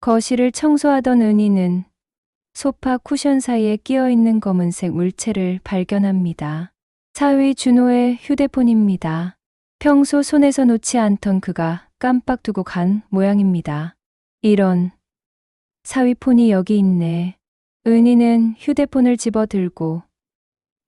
거실을 청소하던 은희는 소파 쿠션 사이에 끼어있는 검은색 물체를 발견합니다. 사위 준호의 휴대폰입니다. 평소 손에서 놓지 않던 그가 깜빡 두고 간 모양입니다. 이런, 사위 폰이 여기 있네. 은희는 휴대폰을 집어들고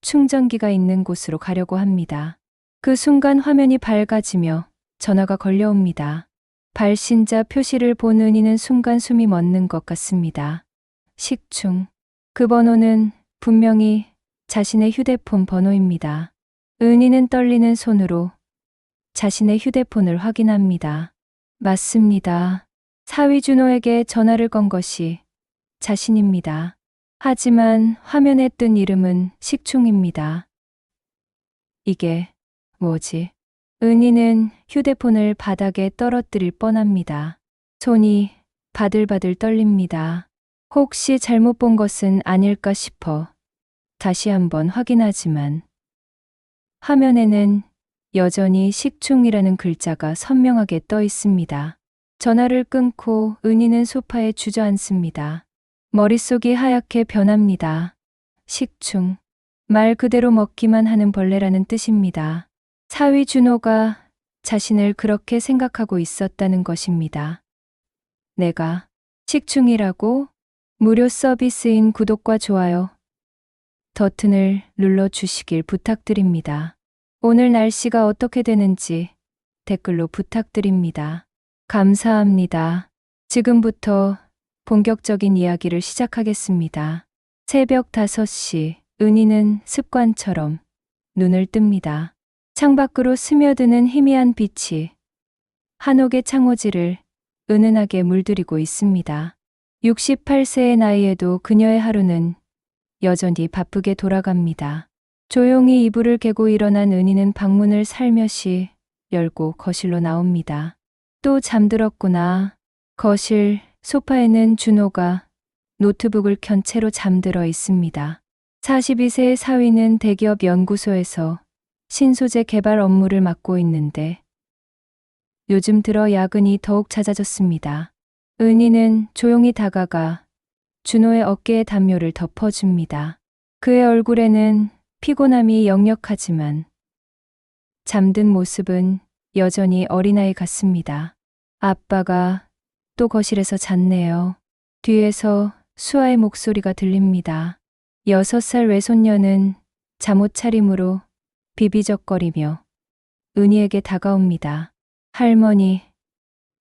충전기가 있는 곳으로 가려고 합니다. 그 순간 화면이 밝아지며 전화가 걸려옵니다. 발신자 표시를 본 은희는 순간 숨이 멎는 것 같습니다. 식충. 그 번호는 분명히 자신의 휴대폰 번호입니다. 은희는 떨리는 손으로 자신의 휴대폰을 확인합니다. 맞습니다. 사위 준호에게 전화를 건 것이 자신입니다. 하지만 화면에 뜬 이름은 식충입니다. 이게 뭐지? 은희는 휴대폰을 바닥에 떨어뜨릴 뻔합니다. 손이 바들바들 떨립니다. 혹시 잘못 본 것은 아닐까 싶어 다시 한번 확인하지만 화면에는 여전히 식충이라는 글자가 선명하게 떠 있습니다. 전화를 끊고 은희는 소파에 주저앉습니다. 머릿속이 하얗게 변합니다. 식충. 말 그대로 먹기만 하는 벌레라는 뜻입니다. 사위 준호가 자신을 그렇게 생각하고 있었다는 것입니다. 내가 식충이라고? 무료 서비스인 구독과 좋아요 버튼을 눌러주시길 부탁드립니다. 오늘 날씨가 어떻게 되는지 댓글로 부탁드립니다. 감사합니다. 지금부터 본격적인 이야기를 시작하겠습니다. 새벽 5시, 은희는 습관처럼 눈을 뜹니다. 창밖으로 스며드는 희미한 빛이 한옥의 창호지를 은은하게 물들이고 있습니다. 68세의 나이에도 그녀의 하루는 여전히 바쁘게 돌아갑니다. 조용히 이불을 개고 일어난 은희는 방문을 살며시 열고 거실로 나옵니다. 또 잠들었구나. 거실 소파에는 준호가 노트북을 켠 채로 잠들어 있습니다. 42세의 사위는 대기업 연구소에서 신소재 개발 업무를 맡고 있는데 요즘 들어 야근이 더욱 잦아졌습니다. 은희는 조용히 다가가 준호의 어깨에 담요를 덮어줍니다. 그의 얼굴에는 피곤함이 역력하지만 잠든 모습은 여전히 어린아이 같습니다. 아빠가 또 거실에서 잤네요. 뒤에서 수아의 목소리가 들립니다. 6살 외손녀는 잠옷 차림으로 비비적거리며 은희에게 다가옵니다. 할머니,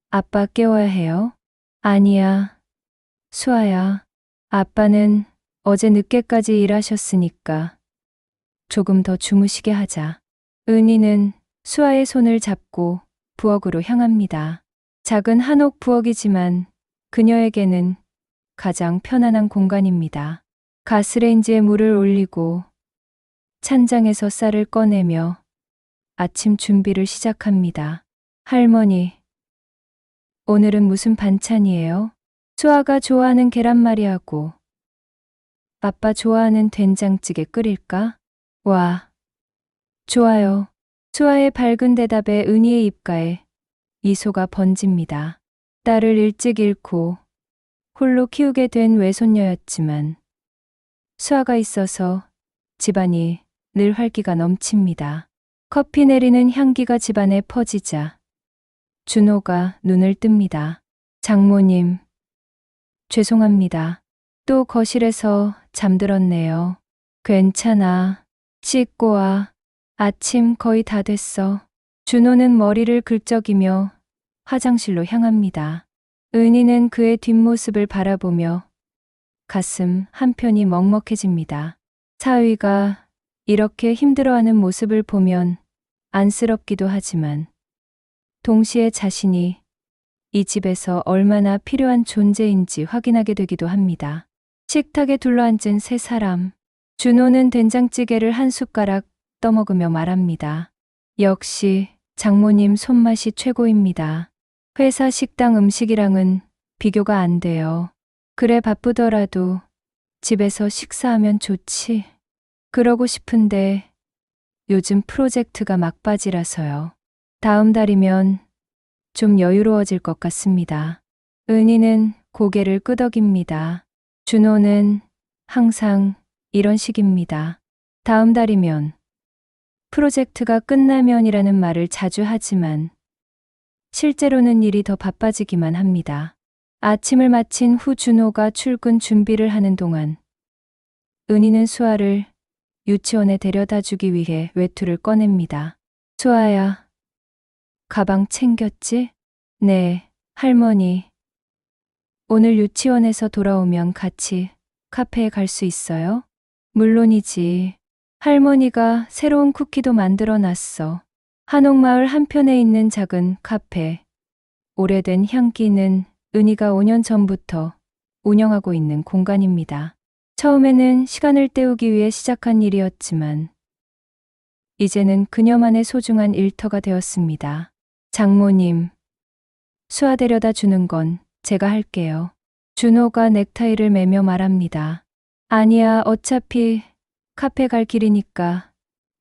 아빠 깨워야 해요? 아니야, 수아야. 아빠는 어제 늦게까지 일하셨으니까 조금 더 주무시게 하자. 은희는 수아의 손을 잡고 부엌으로 향합니다. 작은 한옥 부엌이지만 그녀에게는 가장 편안한 공간입니다. 가스레인지에 물을 올리고 찬장에서 쌀을 꺼내며 아침 준비를 시작합니다. 할머니, 오늘은 무슨 반찬이에요? 수아가 좋아하는 계란말이하고 아빠 좋아하는 된장찌개 끓일까? 와, 좋아요. 수아의 밝은 대답에 은희의 입가에 미소가 번집니다. 딸을 일찍 잃고 홀로 키우게 된 외손녀였지만 수아가 있어서 집안이 늘 활기가 넘칩니다. 커피 내리는 향기가 집안에 퍼지자 준호가 눈을 뜹니다. 장모님, 죄송합니다. 또 거실에서 잠들었네요. 괜찮아. 씻고 와. 아침 거의 다 됐어. 준호는 머리를 긁적이며 화장실로 향합니다. 은희는 그의 뒷모습을 바라보며 가슴 한편이 먹먹해집니다. 사위가 이렇게 힘들어하는 모습을 보면 안쓰럽기도 하지만 동시에 자신이 이 집에서 얼마나 필요한 존재인지 확인하게 되기도 합니다. 식탁에 둘러앉은 세 사람. 준호는 된장찌개를 한 숟가락 떠먹으며 말합니다. 역시 장모님 손맛이 최고입니다. 회사 식당 음식이랑은 비교가 안 돼요. 그래 바쁘더라도 집에서 식사하면 좋지. 그러고 싶은데 요즘 프로젝트가 막바지라서요. 다음 달이면 좀 여유로워질 것 같습니다. 은희는 고개를 끄덕입니다. 준호는 항상 이런 식입니다. 다음 달이면, 프로젝트가 끝나면이라는 말을 자주 하지만 실제로는 일이 더 바빠지기만 합니다. 아침을 마친 후 준호가 출근 준비를 하는 동안 은희는 수아를 유치원에 데려다 주기 위해 외투를 꺼냅니다. 수아야, 가방 챙겼지? 네, 할머니. 오늘 유치원에서 돌아오면 같이 카페에 갈 수 있어요? 물론이지. 할머니가 새로운 쿠키도 만들어 놨어. 한옥마을 한편에 있는 작은 카페. 오래된 향기는 은희가 5년 전부터 운영하고 있는 공간입니다. 처음에는 시간을 때우기 위해 시작한 일이었지만 이제는 그녀만의 소중한 일터가 되었습니다. 장모님, 수아 데려다 주는 건 제가 할게요. 준호가 넥타이를 매며 말합니다. 아니야, 어차피 카페 갈 길이니까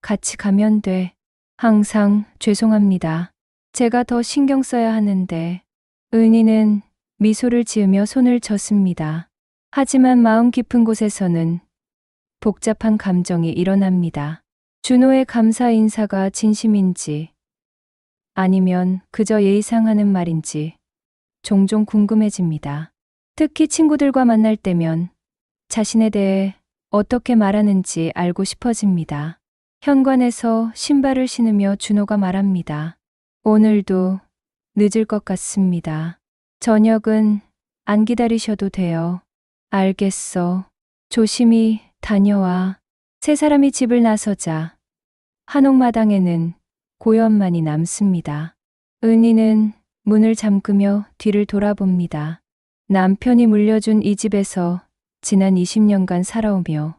같이 가면 돼. 항상 죄송합니다. 제가 더 신경 써야 하는데. 은희는 미소를 지으며 손을 젓습니다. 하지만 마음 깊은 곳에서는 복잡한 감정이 일어납니다. 준호의 감사 인사가 진심인지 아니면 그저 예의상 하는 말인지 종종 궁금해집니다. 특히 친구들과 만날 때면 자신에 대해 어떻게 말하는지 알고 싶어집니다. 현관에서 신발을 신으며 준호가 말합니다. 오늘도 늦을 것 같습니다. 저녁은 안 기다리셔도 돼요. 알겠어. 조심히 다녀와. 세 사람이 집을 나서자 한옥마당에는 고요함만이 남습니다. 은희는 문을 잠그며 뒤를 돌아봅니다. 남편이 물려준 이 집에서 지난 20년간 살아오며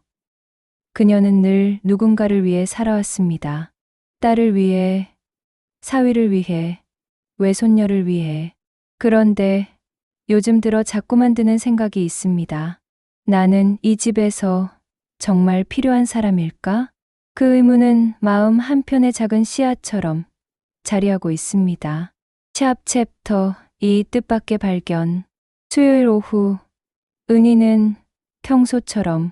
그녀는 늘 누군가를 위해 살아왔습니다. 딸을 위해, 사위를 위해, 외손녀를 위해. 그런데 요즘 들어 자꾸만 드는 생각이 있습니다. 나는 이 집에서 정말 필요한 사람일까? 그 의문은 마음 한편의 작은 씨앗처럼 자리하고 있습니다. 샵 챕터 2 뜻밖의 발견. 수요일 오후, 은희는 평소처럼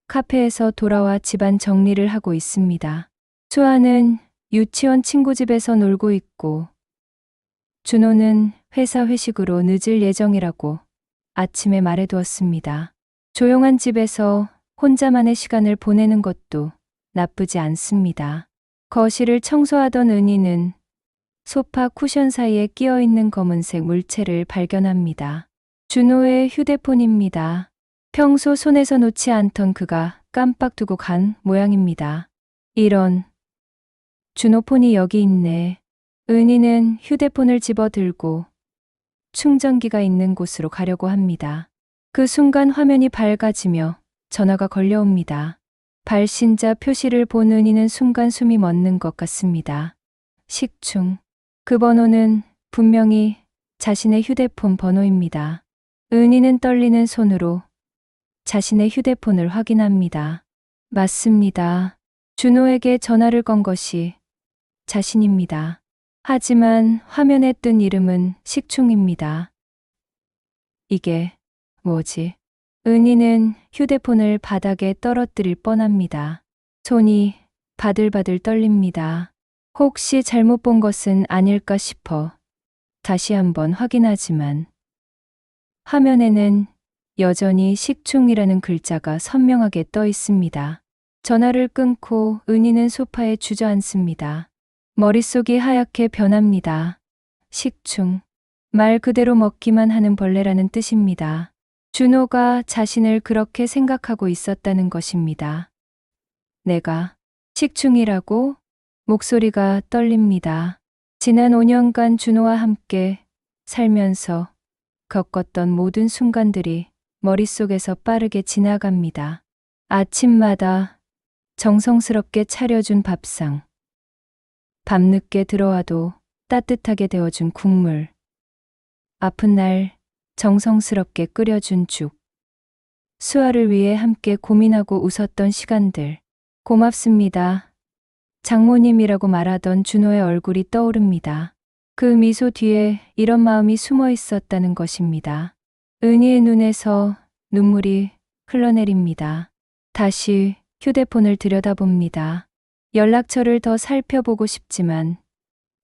카페에서 돌아와 집안 정리를 하고 있습니다. 수아는 유치원 친구 집에서 놀고 있고, 준호는 회사 회식으로 늦을 예정이라고 아침에 말해두었습니다. 조용한 집에서 혼자만의 시간을 보내는 것도 나쁘지 않습니다. 거실을 청소하던 은희는 소파 쿠션 사이에 끼어 있는 검은색 물체를 발견합니다. 준호의 휴대폰입니다. 평소 손에서 놓지 않던 그가 깜빡 두고 간 모양입니다. 이런, 준호 폰이 여기 있네. 은희는 휴대폰을 집어들고 충전기가 있는 곳으로 가려고 합니다. 그 순간 화면이 밝아지며 전화가 걸려옵니다. 발신자 표시를 본 은희는 순간 숨이 멎는 것 같습니다. 식충. 그 번호는 분명히 자신의 휴대폰 번호입니다. 은희는 떨리는 손으로 자신의 휴대폰을 확인합니다. 맞습니다. 준호에게 전화를 건 것이 자신입니다. 하지만 화면에 뜬 이름은 식충입니다. 이게 뭐지? 은희는 휴대폰을 바닥에 떨어뜨릴 뻔합니다. 손이 바들바들 떨립니다. 혹시 잘못 본 것은 아닐까 싶어 다시 한번 확인하지만 화면에는 여전히 식충이라는 글자가 선명하게 떠 있습니다. 전화를 끊고 은희는 소파에 주저앉습니다. 머릿속이 하얗게 변합니다. 식충. 말 그대로 먹기만 하는 벌레라는 뜻입니다. 준호가 자신을 그렇게 생각하고 있었다는 것입니다. 내가 식충이라고? 목소리가 떨립니다. 지난 5년간 준호와 함께 살면서 겪었던 모든 순간들이 머릿속에서 빠르게 지나갑니다. 아침마다 정성스럽게 차려준 밥상. 밤늦게 들어와도 따뜻하게 데워준 국물. 아픈 날 정성스럽게 끓여준 죽. 수아를 위해 함께 고민하고 웃었던 시간들. 고맙습니다. 장모님이라고 말하던 준호의 얼굴이 떠오릅니다. 그 미소 뒤에 이런 마음이 숨어 있었다는 것입니다. 은희의 눈에서 눈물이 흘러내립니다. 다시 휴대폰을 들여다봅니다. 연락처를 더 살펴보고 싶지만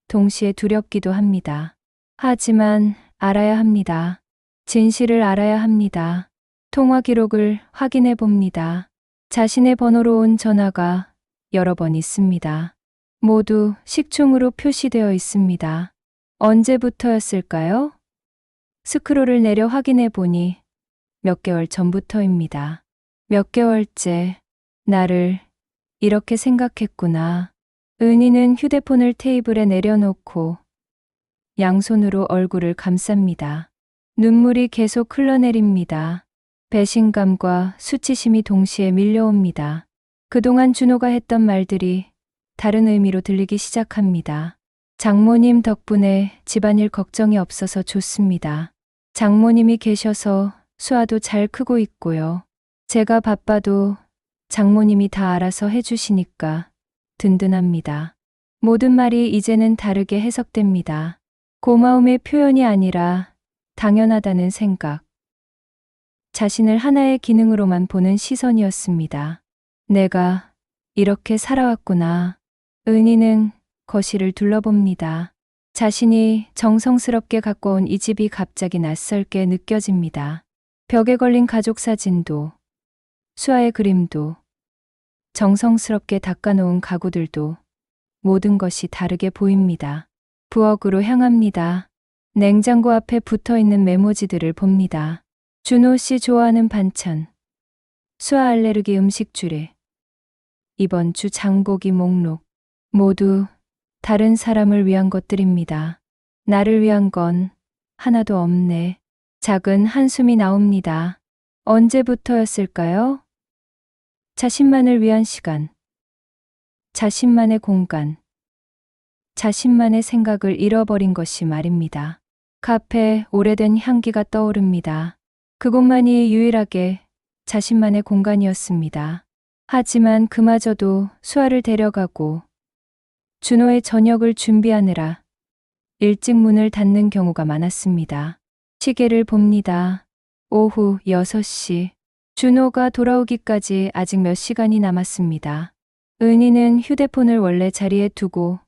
동시에 두렵기도 합니다. 하지만 알아야 합니다. 진실을 알아야 합니다. 통화 기록을 확인해 봅니다. 자신의 번호로 온 전화가 여러 번 있습니다. 모두 식충으로 표시되어 있습니다. 언제부터였을까요? 스크롤을 내려 확인해 보니 몇 개월 전부터입니다. 몇 개월째 나를 이렇게 생각했구나. 은희는 휴대폰을 테이블에 내려놓고 양손으로 얼굴을 감쌉니다. 눈물이 계속 흘러내립니다. 배신감과 수치심이 동시에 밀려옵니다. 그동안 준호가 했던 말들이 다른 의미로 들리기 시작합니다. 장모님 덕분에 집안일 걱정이 없어서 좋습니다. 장모님이 계셔서 수아도 잘 크고 있고요. 제가 바빠도 장모님이 다 알아서 해주시니까 든든합니다. 모든 말이 이제는 다르게 해석됩니다. 고마움의 표현이 아니라 당연하다는 생각. 자신을 하나의 기능으로만 보는 시선이었습니다. 내가 이렇게 살아왔구나. 은희는 거실을 둘러봅니다. 자신이 정성스럽게 갖고 온 이 집이 갑자기 낯설게 느껴집니다. 벽에 걸린 가족 사진도, 수아의 그림도, 정성스럽게 닦아놓은 가구들도 모든 것이 다르게 보입니다. 부엌으로 향합니다. 냉장고 앞에 붙어있는 메모지들을 봅니다. 준호 씨 좋아하는 반찬, 수아 알레르기 음식 주례, 이번 주 장보기 목록, 모두 다른 사람을 위한 것들입니다. 나를 위한 건 하나도 없네. 작은 한숨이 나옵니다. 언제부터였을까요? 자신만을 위한 시간, 자신만의 공간, 자신만의 생각을 잃어버린 것이 말입니다. 카페 오래된 향기가 떠오릅니다. 그곳만이 유일하게 자신만의 공간이었습니다. 하지만 그마저도 수아를 데려가고 준호의 저녁을 준비하느라 일찍 문을 닫는 경우가 많았습니다. 시계를 봅니다. 오후 6시. 준호가 돌아오기까지 아직 몇 시간이 남았습니다. 은희는 휴대폰을 원래 자리에 두고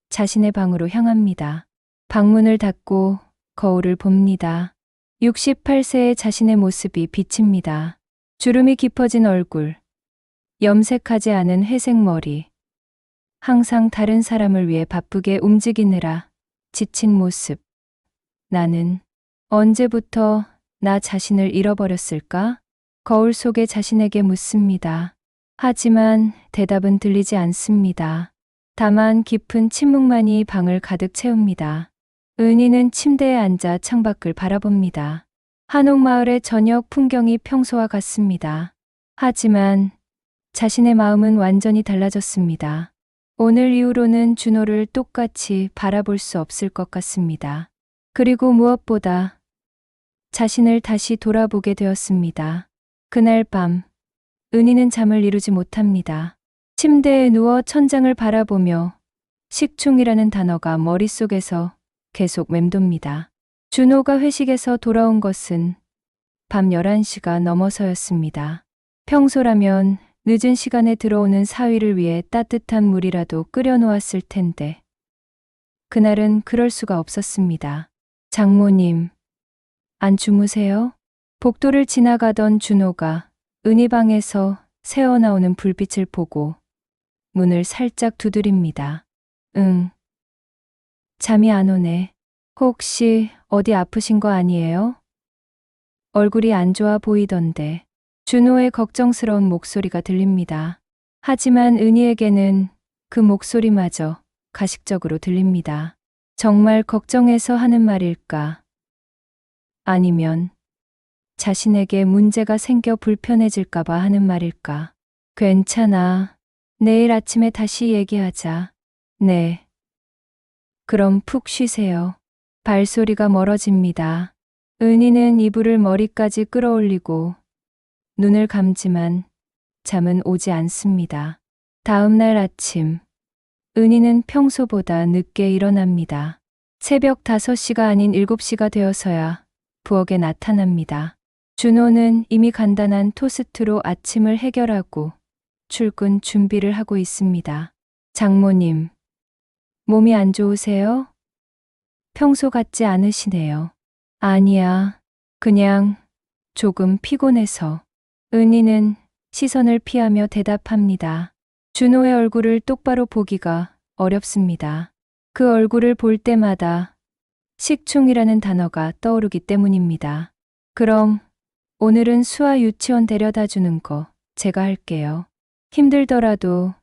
자신의 방으로 향합니다. 방문을 닫고 거울을 봅니다. 68세의 자신의 모습이 비칩니다. 주름이 깊어진 얼굴, 염색하지 않은 회색 머리, 항상 다른 사람을 위해 바쁘게 움직이느라 지친 모습. 나는 언제부터 나 자신을 잃어버렸을까? 거울 속의 자신에게 묻습니다. 하지만 대답은 들리지 않습니다. 다만 깊은 침묵만이 방을 가득 채웁니다. 은희는 침대에 앉아 창밖을 바라봅니다. 한옥마을의 저녁 풍경이 평소와 같습니다. 하지만 자신의 마음은 완전히 달라졌습니다. 오늘 이후로는 준호를 똑같이 바라볼 수 없을 것 같습니다. 그리고 무엇보다 자신을 다시 돌아보게 되었습니다. 그날 밤, 은희는 잠을 이루지 못합니다. 침대에 누워 천장을 바라보며 식충이라는 단어가 머릿속에서 계속 맴돕니다. 준호가 회식에서 돌아온 것은 밤 11시가 넘어서였습니다. 평소라면 늦은 시간에 들어오는 사위를 위해 따뜻한 물이라도 끓여 놓았을 텐데 그날은 그럴 수가 없었습니다. 장모님, 안 주무세요? 복도를 지나가던 준호가 은희 방에서 새어나오는 불빛을 보고 문을 살짝 두드립니다. 응. 잠이 안 오네. 혹시 어디 아프신 거 아니에요? 얼굴이 안 좋아 보이던데. 준호의 걱정스러운 목소리가 들립니다. 하지만 은희에게는 그 목소리마저 가식적으로 들립니다. 정말 걱정해서 하는 말일까? 아니면 자신에게 문제가 생겨 불편해질까봐 하는 말일까? 괜찮아. 내일 아침에 다시 얘기하자. 네. 그럼 푹 쉬세요. 발소리가 멀어집니다. 은희는 이불을 머리까지 끌어올리고 눈을 감지만 잠은 오지 않습니다. 다음 날 아침, 은희는 평소보다 늦게 일어납니다. 새벽 5시가 아닌 7시가 되어서야 부엌에 나타납니다. 준호는 이미 간단한 토스트로 아침을 해결하고 출근 준비를 하고 있습니다. 장모님, 몸이 안 좋으세요? 평소 같지 않으시네요. 아니야, 그냥 조금 피곤해서. 은희는 시선을 피하며 대답합니다. 준호의 얼굴을 똑바로 보기가 어렵습니다. 그 얼굴을 볼 때마다 식충이라는 단어가 떠오르기 때문입니다. 그럼 오늘은 수아 유치원 데려다 주는 거 제가 할게요. 힘들더라도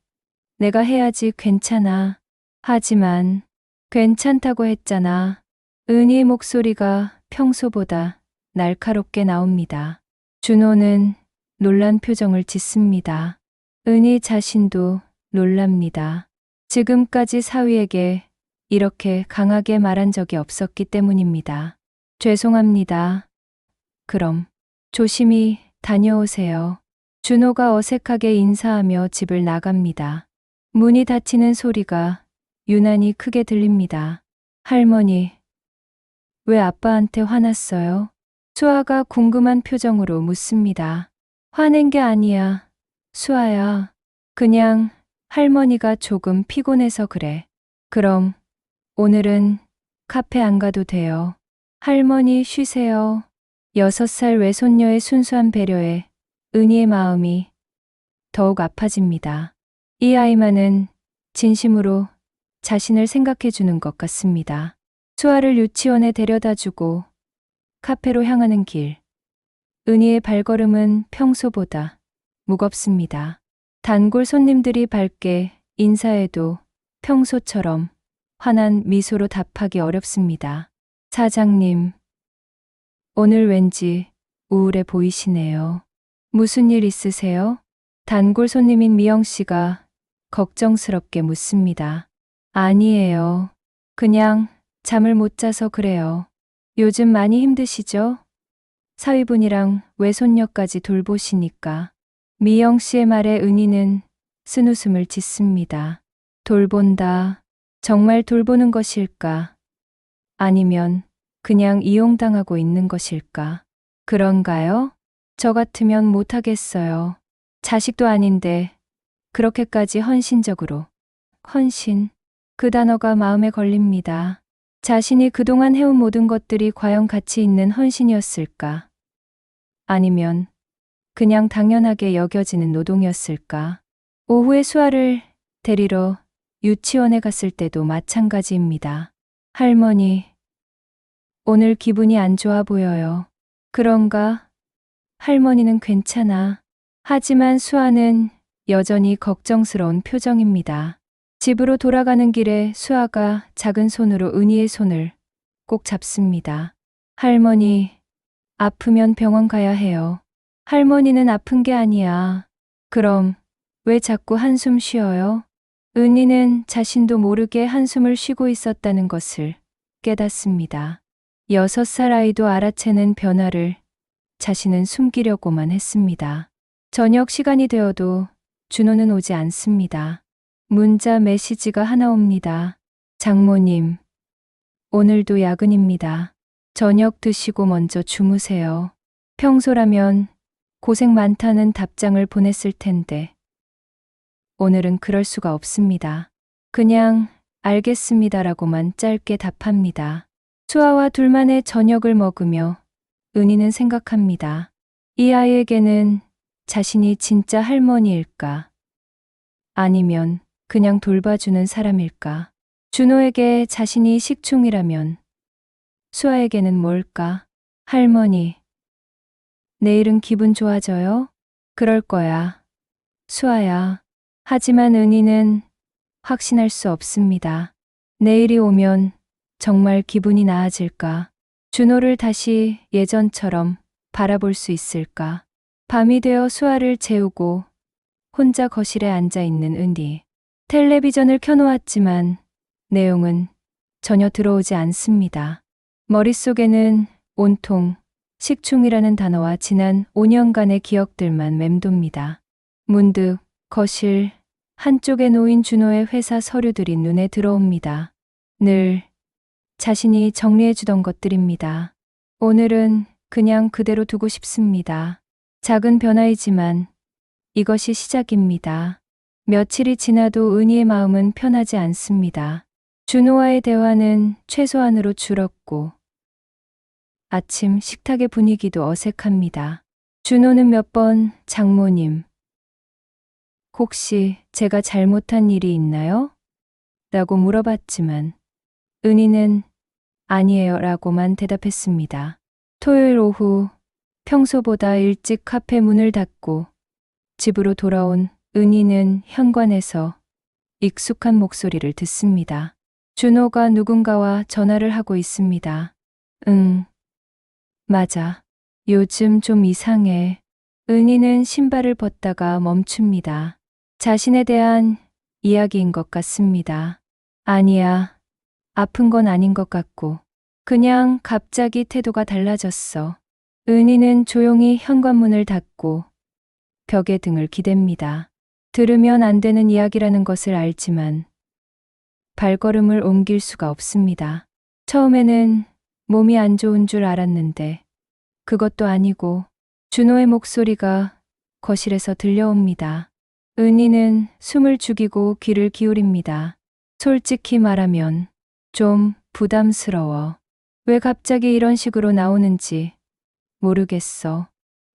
내가 해야지 괜찮아. 하지만 괜찮다고 했잖아. 은희의 목소리가 평소보다 날카롭게 나옵니다. 준호는 놀란 표정을 짓습니다. 은희 자신도 놀랍니다. 지금까지 사위에게 이렇게 강하게 말한 적이 없었기 때문입니다. 죄송합니다. 그럼 조심히 다녀오세요. 준호가 어색하게 인사하며 집을 나갑니다. 문이 닫히는 소리가 유난히 크게 들립니다. 할머니, 왜 아빠한테 화났어요? 수아가 궁금한 표정으로 묻습니다. 화낸 게 아니야, 수아야. 그냥 할머니가 조금 피곤해서 그래. 그럼 오늘은 카페 안 가도 돼요. 할머니 쉬세요. 6살 외손녀의 순수한 배려에 은희의 마음이 더욱 아파집니다. 이 아이만은 진심으로 자신을 생각해 주는 것 같습니다. 수아를 유치원에 데려다 주고 카페로 향하는 길. 은희의 발걸음은 평소보다 무겁습니다. 단골 손님들이 밝게 인사해도 평소처럼 환한 미소로 답하기 어렵습니다. 사장님, 오늘 왠지 우울해 보이시네요. 무슨 일 있으세요? 단골 손님인 미영 씨가 걱정스럽게 묻습니다. 아니에요. 그냥 잠을 못 자서 그래요. 요즘 많이 힘드시죠? 사위분이랑 외손녀까지 돌보시니까. 미영 씨의 말에 은희는 쓴웃음을 짓습니다. 돌본다. 정말 돌보는 것일까? 아니면 그냥 이용당하고 있는 것일까? 그런가요? 저 같으면 못하겠어요. 자식도 아닌데 그렇게까지 헌신적으로. 헌신. 그 단어가 마음에 걸립니다. 자신이 그동안 해온 모든 것들이 과연 가치 있는 헌신이었을까? 아니면 그냥 당연하게 여겨지는 노동이었을까? 오후에 수아를 데리러 유치원에 갔을 때도 마찬가지입니다. 할머니, 오늘 기분이 안 좋아 보여요. 그런가? 할머니는 괜찮아. 하지만 수아는 여전히 걱정스러운 표정입니다. 집으로 돌아가는 길에 수아가 작은 손으로 은희의 손을 꼭 잡습니다. 할머니, 아프면 병원 가야 해요. 할머니는 아픈 게 아니야. 그럼 왜 자꾸 한숨 쉬어요? 은희는 자신도 모르게 한숨을 쉬고 있었다는 것을 깨닫습니다. 6살 아이도 알아채는 변화를 자신은 숨기려고만 했습니다. 저녁 시간이 되어도 준호는 오지 않습니다. 문자 메시지가 하나 옵니다. 장모님, 오늘도 야근입니다. 저녁 드시고 먼저 주무세요. 평소라면 고생 많다는 답장을 보냈을 텐데 오늘은 그럴 수가 없습니다. 그냥 알겠습니다라고만 짧게 답합니다. 수아와 둘만의 저녁을 먹으며 은희는 생각합니다. 이 아이에게는 자신이 진짜 할머니일까? 아니면 그냥 돌봐주는 사람일까? 준호에게 자신이 식충이라면 수아에게는 뭘까? 할머니, 내일은 기분 좋아져요? 그럴 거야. 수아야. 하지만 은희는 확신할 수 없습니다. 내일이 오면 정말 기분이 나아질까? 준호를 다시 예전처럼 바라볼 수 있을까? 밤이 되어 수아를 재우고 혼자 거실에 앉아 있는 은희. 텔레비전을 켜놓았지만 내용은 전혀 들어오지 않습니다. 머릿속에는 온통 식충이라는 단어와 지난 5년간의 기억들만 맴돕니다. 문득 거실 한쪽에 놓인 준호의 회사 서류들이 눈에 들어옵니다. 늘 자신이 정리해주던 것들입니다. 오늘은 그냥 그대로 두고 싶습니다. 작은 변화이지만 이것이 시작입니다. 며칠이 지나도 은희의 마음은 편하지 않습니다. 준호와의 대화는 최소한으로 줄었고 아침 식탁의 분위기도 어색합니다. 준호는 몇 번 장모님, 혹시 제가 잘못한 일이 있나요? 라고 물어봤지만 은희는 아니에요 라고만 대답했습니다. 토요일 오후 평소보다 일찍 카페 문을 닫고 집으로 돌아온 은희는 현관에서 익숙한 목소리를 듣습니다. 준호가 누군가와 전화를 하고 있습니다. 응, 맞아. 요즘 좀 이상해. 은희는 신발을 벗다가 멈춥니다. 자신에 대한 이야기인 것 같습니다. 아니야. 아픈 건 아닌 것 같고. 그냥 갑자기 태도가 달라졌어. 은희는 조용히 현관문을 닫고 벽에 등을 기댑니다. 들으면 안 되는 이야기라는 것을 알지만 발걸음을 옮길 수가 없습니다. 처음에는 몸이 안 좋은 줄 알았는데 그것도 아니고 준호의 목소리가 거실에서 들려옵니다. 은희는 숨을 죽이고 귀를 기울입니다. 솔직히 말하면 좀 부담스러워. 왜 갑자기 이런 식으로 나오는지 모르겠어.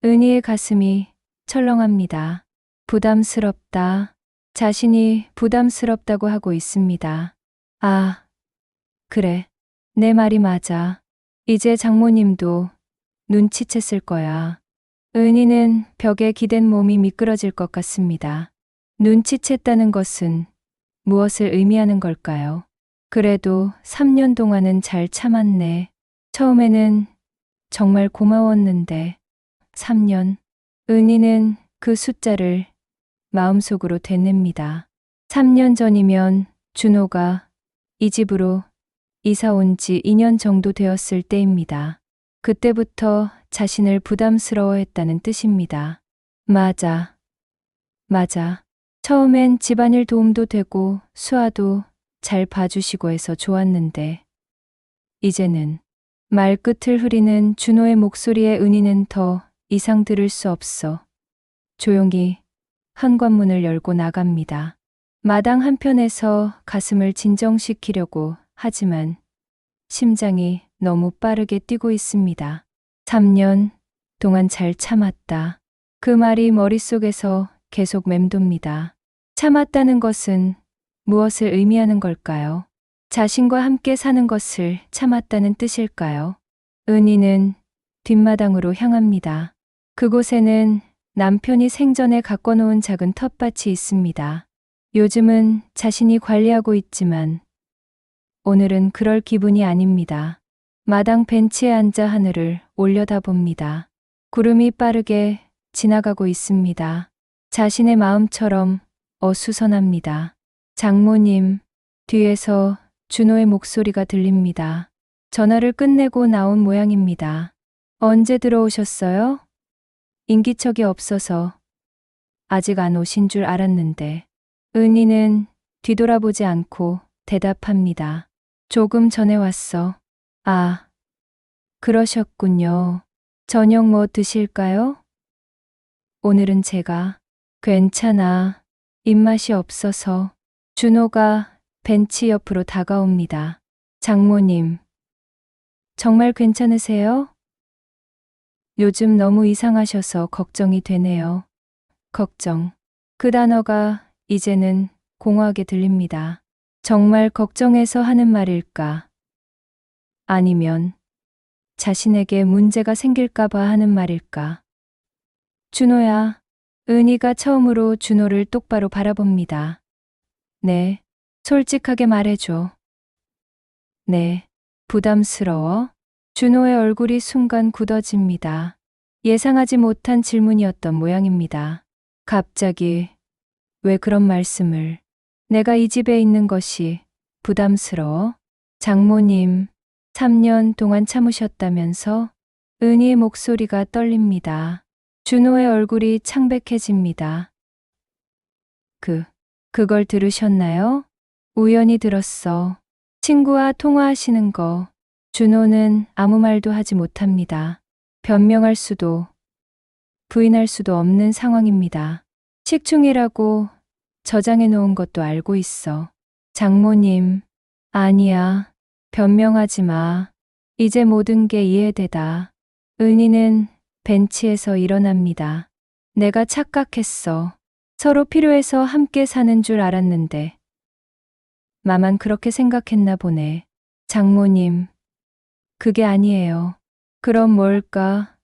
은희의 가슴이 철렁합니다. 부담스럽다. 자신이 부담스럽다고 하고 있습니다. 아, 그래. 내 말이 맞아. 이제 장모님도 눈치챘을 거야. 은희는 벽에 기댄 몸이 미끄러질 것 같습니다. 눈치챘다는 것은 무엇을 의미하는 걸까요? 그래도 3년 동안은 잘 참았네. 처음에는 정말 고마웠는데 3년. 은희는 그 숫자를 마음속으로 되냅니다. 3년 전이면 준호가 이 집으로 이사 온 지 2년 정도 되었을 때입니다. 그때부터 자신을 부담스러워했다는 뜻입니다. 맞아. 처음엔 집안일 도움도 되고 수아도 잘 봐주시고 해서 좋았는데 이제는 말끝을 흐리는 준호의 목소리에 은희는 더 이상 들을 수 없어 조용히 현관문을 열고 나갑니다. 마당 한편에서 가슴을 진정시키려고 하지만 심장이 너무 빠르게 뛰고 있습니다. 3년 동안 잘 참았다. 그 말이 머릿속에서 계속 맴돕니다. 참았다는 것은 무엇을 의미하는 걸까요? 자신과 함께 사는 것을 참았다는 뜻일까요? 은희는 뒷마당으로 향합니다. 그곳에는 남편이 생전에 가꿔놓은 작은 텃밭이 있습니다. 요즘은 자신이 관리하고 있지만 오늘은 그럴 기분이 아닙니다. 마당 벤치에 앉아 하늘을 올려다봅니다. 구름이 빠르게 지나가고 있습니다. 자신의 마음처럼 어수선합니다. 장모님, 뒤에서 준호의 목소리가 들립니다. 전화를 끝내고 나온 모양입니다. 언제 들어오셨어요? 인기척이 없어서 아직 안 오신 줄 알았는데. 은희는 뒤돌아보지 않고 대답합니다. 조금 전에 왔어. 아, 그러셨군요. 저녁 뭐 드실까요? 오늘은 제가 괜찮아. 입맛이 없어서. 준호가 벤치 옆으로 다가옵니다. 장모님, 정말 괜찮으세요? 요즘 너무 이상하셔서 걱정이 되네요. 걱정. 그 단어가 이제는 공허하게 들립니다. 정말 걱정해서 하는 말일까? 아니면 자신에게 문제가 생길까봐 하는 말일까? 준호야. 은희가 처음으로 준호를 똑바로 바라봅니다. 네, 솔직하게 말해줘. 네, 부담스러워? 준호의 얼굴이 순간 굳어집니다. 예상하지 못한 질문이었던 모양입니다. 갑자기 왜 그런 말씀을? 내가 이 집에 있는 것이 부담스러워? 장모님, 3년 동안 참으셨다면서? 은희의 목소리가 떨립니다. 준호의 얼굴이 창백해집니다. 그걸 들으셨나요? 우연히 들었어. 친구와 통화하시는 거. 준호는 아무 말도 하지 못합니다. 변명할 수도 부인할 수도 없는 상황입니다. 식충이라고 저장해 놓은 것도 알고 있어. 장모님, 아니야. 변명하지 마. 이제 모든 게 이해되다. 은희는 벤치에서 일어납니다. 내가 착각했어. 서로 필요해서 함께 사는 줄 알았는데. 마만 그렇게 생각했나 보네. 장모님, 그게 아니에요. 그럼 뭘까?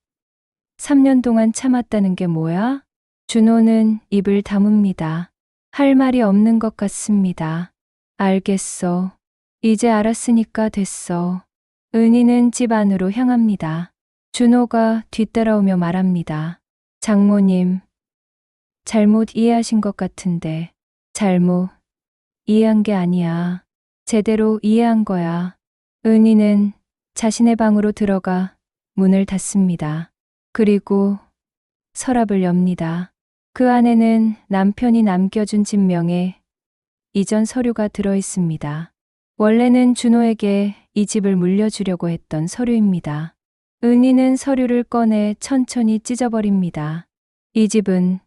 3년 동안 참았다는 게 뭐야? 준호는 입을 다뭅니다. 할 말이 없는 것 같습니다. 알겠어. 이제 알았으니까 됐어. 은희는 집 안으로 향합니다. 준호가 뒤따라오며 말합니다. 장모님, 잘못 이해하신 것 같은데. 잘못 이해한 게 아니야. 제대로 이해한 거야. 은희는 자신의 방으로 들어가 문을 닫습니다. 그리고 서랍을 엽니다. 그 안에는 남편이 남겨준 집명에 이전 서류가 들어 있습니다. 원래는 준호에게 이 집을 물려주려고 했던 서류입니다. 은희는 서류를 꺼내 천천히 찢어버립니다. 이 집은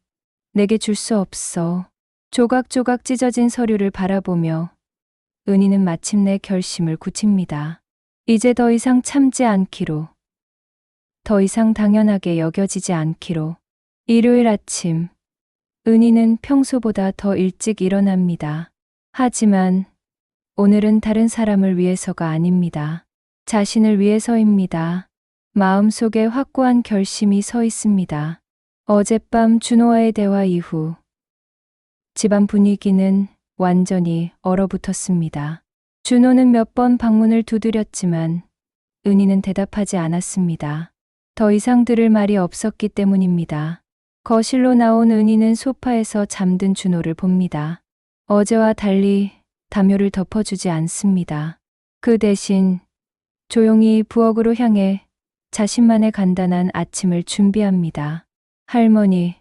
내게 줄 수 없어. 조각조각 찢어진 서류를 바라보며 은희는 마침내 결심을 굳힙니다. 이제 더 이상 참지 않기로. 더 이상 당연하게 여겨지지 않기로. 일요일 아침, 은희는 평소보다 더 일찍 일어납니다. 하지만 오늘은 다른 사람을 위해서가 아닙니다. 자신을 위해서입니다. 마음속에 확고한 결심이 서 있습니다. 어젯밤 준호와의 대화 이후 집안 분위기는 완전히 얼어붙었습니다. 준호는 몇 번 방문을 두드렸지만 은희는 대답하지 않았습니다. 더 이상 들을 말이 없었기 때문입니다. 거실로 나온 은희는 소파에서 잠든 준호를 봅니다. 어제와 달리 담요를 덮어주지 않습니다. 그 대신 조용히 부엌으로 향해 자신만의 간단한 아침을 준비합니다. 할머니,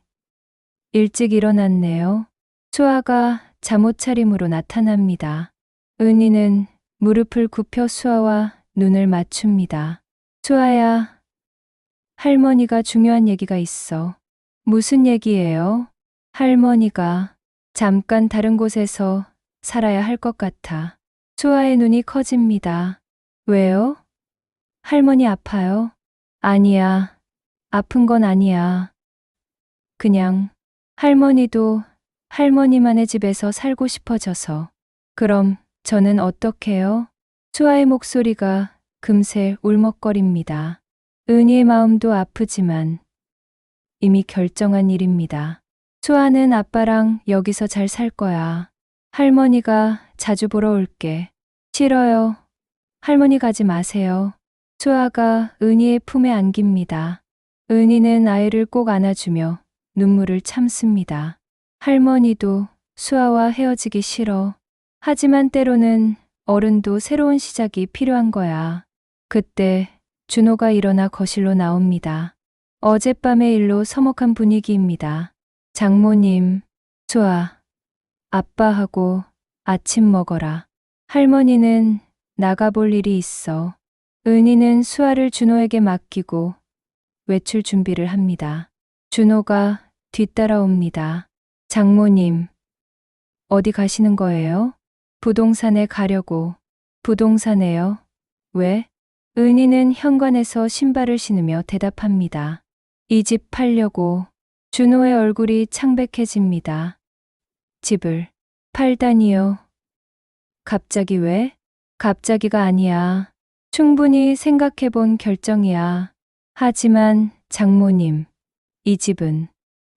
일찍 일어났네요. 수아가 잠옷 차림으로 나타납니다. 은희는 무릎을 굽혀 수아와 눈을 맞춥니다. 수아야, 할머니가 중요한 얘기가 있어. 무슨 얘기예요? 할머니가 잠깐 다른 곳에서 살아야 할 것 같아. 수아의 눈이 커집니다. 왜요? 할머니 아파요? 아니야. 아픈 건 아니야. 그냥 할머니도 할머니만의 집에서 살고 싶어져서. 그럼 저는 어떡해요? 수아의 목소리가 금세 울먹거립니다. 은희의 마음도 아프지만 이미 결정한 일입니다. 수아는 아빠랑 여기서 잘 살 거야. 할머니가 자주 보러 올게. 싫어요. 할머니 가지 마세요. 수아가 은희의 품에 안깁니다. 은희는 아이를 꼭 안아주며 눈물을 참습니다. 할머니도 수아와 헤어지기 싫어. 하지만 때로는 어른도 새로운 시작이 필요한 거야. 그때 준호가 일어나 거실로 나옵니다. 어젯밤의 일로 서먹한 분위기입니다. 장모님, 수아, 아빠하고 아침 먹어라. 할머니는 나가볼 일이 있어. 은희는 수아를 준호에게 맡기고 외출 준비를 합니다. 준호가 뒤따라옵니다. 장모님, 어디 가시는 거예요? 부동산에 가려고. 부동산에요? 왜? 은희는 현관에서 신발을 신으며 대답합니다. 이 집 팔려고. 준호의 얼굴이 창백해집니다. 집을 팔다니요. 갑자기 왜? 갑자기가 아니야. 충분히 생각해본 결정이야. 하지만 장모님, 이 집은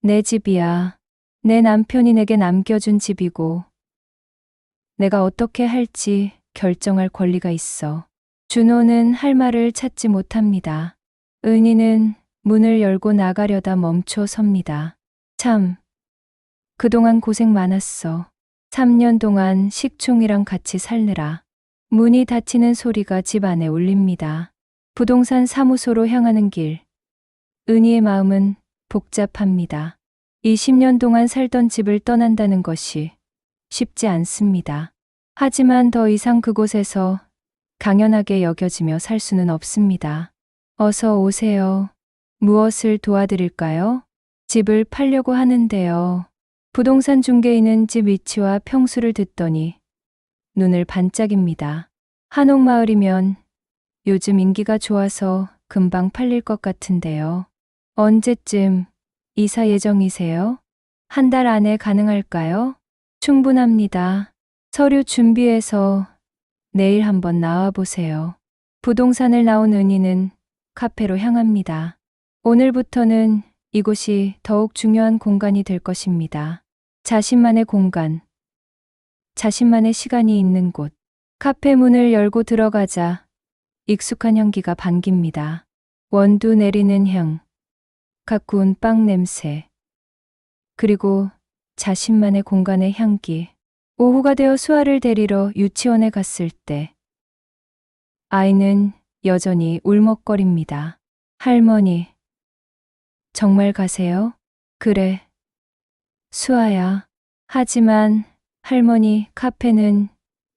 내 집이야. 내 남편이 내게 남겨준 집이고 내가 어떻게 할지 결정할 권리가 있어. 준호는 할 말을 찾지 못합니다. 은희는 문을 열고 나가려다 멈춰 섭니다. 참, 그동안 고생 많았어. 3년 동안 식충이랑 같이 살느라. 문이 닫히는 소리가 집 안에 울립니다. 부동산 사무소로 향하는 길. 은희의 마음은 복잡합니다. 20년 동안 살던 집을 떠난다는 것이 쉽지 않습니다. 하지만 더 이상 그곳에서 당연하게 여겨지며 살 수는 없습니다. 어서 오세요. 무엇을 도와드릴까요? 집을 팔려고 하는데요. 부동산 중개인은 집 위치와 평수를 듣더니 눈을 반짝입니다. 한옥마을이면 요즘 인기가 좋아서 금방 팔릴 것 같은데요. 언제쯤 이사 예정이세요? 한 달 안에 가능할까요? 충분합니다. 서류 준비해서 내일 한번 나와 보세요. 부동산을 나온 은희는 카페로 향합니다. 오늘부터는 이곳이 더욱 중요한 공간이 될 것입니다. 자신만의 공간, 자신만의 시간이 있는 곳. 카페 문을 열고 들어가자 익숙한 향기가 반깁니다. 원두 내리는 향, 갓 구운 빵 냄새, 그리고 자신만의 공간의 향기. 오후가 되어 수아를 데리러 유치원에 갔을 때 아이는 여전히 울먹거립니다. 할머니, 정말 가세요? 그래, 수아야. 하지만 할머니, 카페는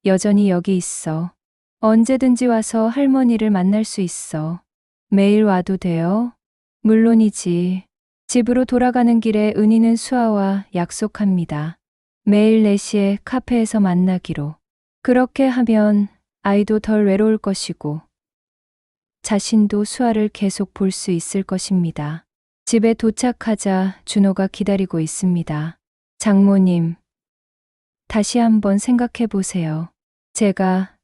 여전히 여기 있어. 언제든지 와서 할머니를 만날 수 있어. 매일 와도 돼요? 물론이지. 집으로 돌아가는 길에 은희는 수아와 약속합니다. 매일 4시에 카페에서 만나기로. 그렇게 하면 아이도 덜 외로울 것이고 자신도 수아를 계속 볼 수 있을 것입니다. 집에 도착하자 준호가 기다리고 있습니다. 장모님, 다시 한번 생각해 보세요. 제가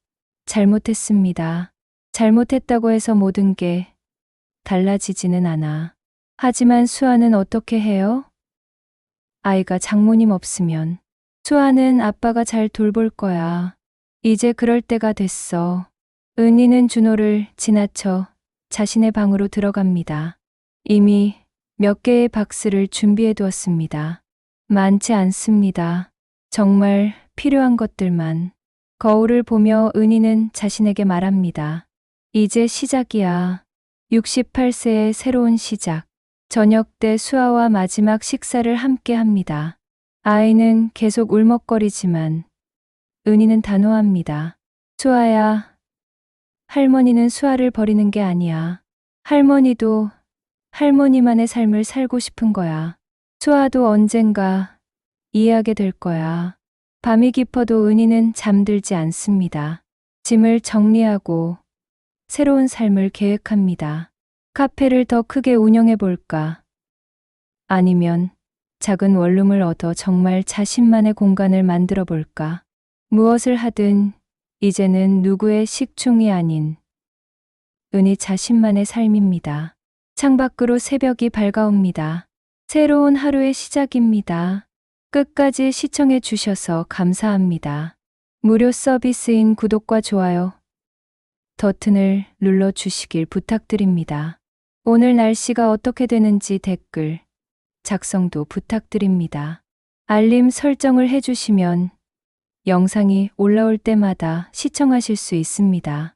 잘못했습니다. 잘못했다고 해서 모든 게 달라지지는 않아. 하지만 수아는 어떻게 해요? 아이가 장모님 없으면 수아는 아빠가 잘 돌볼 거야. 이제 그럴 때가 됐어. 은희는 준호를 지나쳐 자신의 방으로 들어갑니다. 이미 몇 개의 박스를 준비해 두었습니다. 많지 않습니다. 정말 필요한 것들만. 거울을 보며 은희는 자신에게 말합니다. 이제 시작이야. 68세의 새로운 시작. 저녁 때 수아와 마지막 식사를 함께 합니다. 아이는 계속 울먹거리지만 은희는 단호합니다. 수아야, 할머니는 수아를 버리는 게 아니야. 할머니도 할머니만의 삶을 살고 싶은 거야. 수아도 언젠가 이해하게 될 거야. 밤이 깊어도 은희는 잠들지 않습니다. 짐을 정리하고 새로운 삶을 계획합니다. 카페를 더 크게 운영해 볼까? 아니면 작은 원룸을 얻어 정말 자신만의 공간을 만들어 볼까? 무엇을 하든 이제는 누구의 식충이 아닌 은희 자신만의 삶입니다. 창밖으로 새벽이 밝아옵니다. 새로운 하루의 시작입니다. 끝까지 시청해 주셔서 감사합니다. 무료 서비스인 구독과 좋아요 버튼을 눌러 주시길 부탁드립니다. 오늘 날씨가 어떻게 되는지 댓글 작성도 부탁드립니다. 알림 설정을 해주시면 영상이 올라올 때마다 시청하실 수 있습니다.